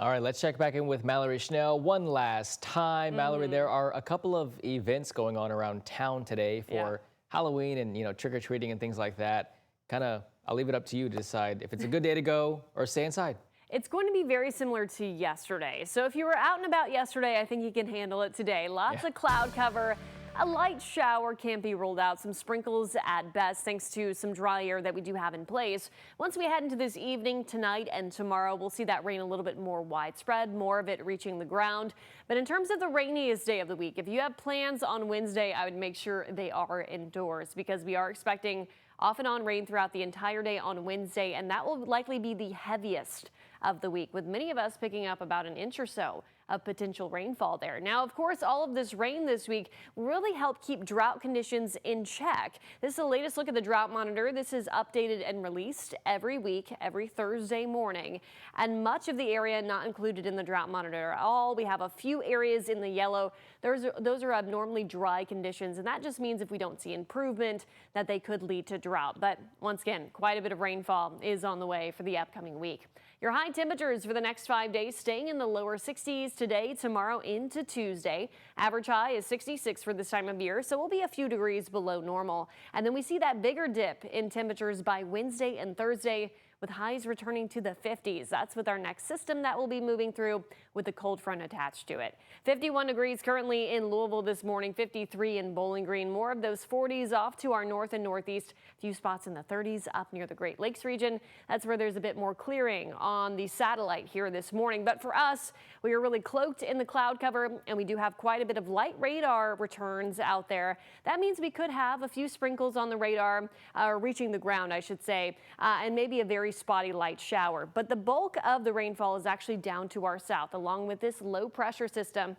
All right, let's check back in with Mallory Schnell one last time. Mallory, there are a couple of events going on around town today for Halloween and, trick-or-treating and things like that. I'll leave it up to you to decide if it's a good day to go or stay inside. It's going to be very similar to yesterday. So if you were out and about yesterday, I think you can handle it today. Lots of cloud cover. A light shower can't be ruled out. Some sprinkles at best, thanks to some dry air that we do have in place. Once we head into this evening, tonight, and tomorrow, we'll see that rain a little bit more widespread, more of it reaching the ground. But in terms of the rainiest day of the week, if you have plans on Wednesday, I would make sure they are indoors because we are expecting off and on rain throughout the entire day on Wednesday, and that will likely be the heaviest of the week, with many of us picking up about an inch or so of potential rainfall there. Now, of course, all of this rain this week will really help keep drought conditions in check. This is the latest look at the drought monitor. This is updated and released every week, every Thursday morning, and much of the area not included in the drought monitor at all. We have a few areas in the yellow. Those are abnormally dry conditions, and that just means if we don't see improvement, that they could lead to drought. But once again, quite a bit of rainfall is on the way for the upcoming week. Your high temperatures for the next 5 days staying in the lower 60s today, tomorrow into Tuesday. Average high is 66 for this time of year, so we'll be a few degrees below normal. And then we see that bigger dip in temperatures by Wednesday and Thursday, with highs returning to the 50s. That's with our next system that will be moving through with the cold front attached to it. 51 degrees currently in Louisville this morning, 53 in Bowling Green. More of those 40s off to our north and northeast. A few spots in the 30s up near the Great Lakes region. That's where there's a bit more clearing on the satellite here this morning. But for us, we are really cloaked in the cloud cover, and we do have quite a bit of light radar returns out there. That means we could have a few sprinkles on the radar, reaching the ground, I should say, and maybe a very spotty light shower. But the bulk of the rainfall is actually down to our south, along with this low pressure system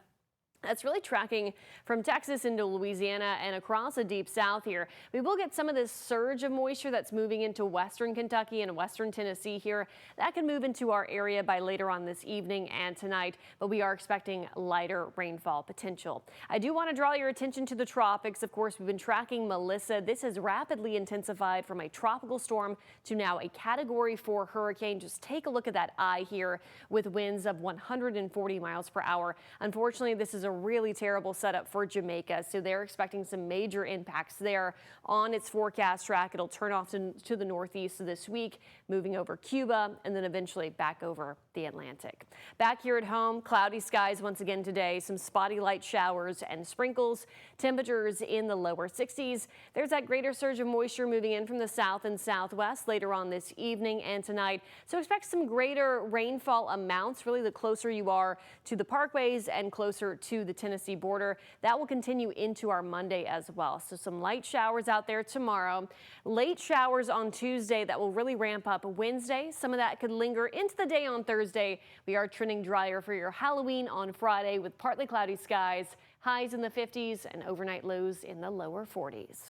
that's really tracking from Texas into Louisiana and across the deep south here. We will get some of this surge of moisture that's moving into western Kentucky and western Tennessee here. That can move into our area by later on this evening and tonight, but we are expecting lighter rainfall potential. I do want to draw your attention to the tropics. Of course, we've been tracking Melissa. This has rapidly intensified from a tropical storm to now a Category 4 hurricane. Just take a look at that eye here with winds of 140 miles per hour. Unfortunately, this is a really terrible setup for Jamaica, so they're expecting some major impacts there on its forecast track. It'll turn off to the northeast this week, moving over Cuba and then eventually back over the Atlantic. Back here at home, cloudy skies once again today, some spotty light showers and sprinkles, temperatures in the lower 60s. There's that greater surge of moisture moving in from the south and southwest later on this evening and tonight, so expect some greater rainfall amounts, really the closer you are to the parkways and closer to the Tennessee border. That will continue into our Monday as well. So some light showers out there tomorrow, late showers on Tuesday that will really ramp up Wednesday. Some of that could linger into the day on Thursday. We are trending drier for your Halloween on Friday with partly cloudy skies, highs in the 50s and overnight lows in the lower 40s.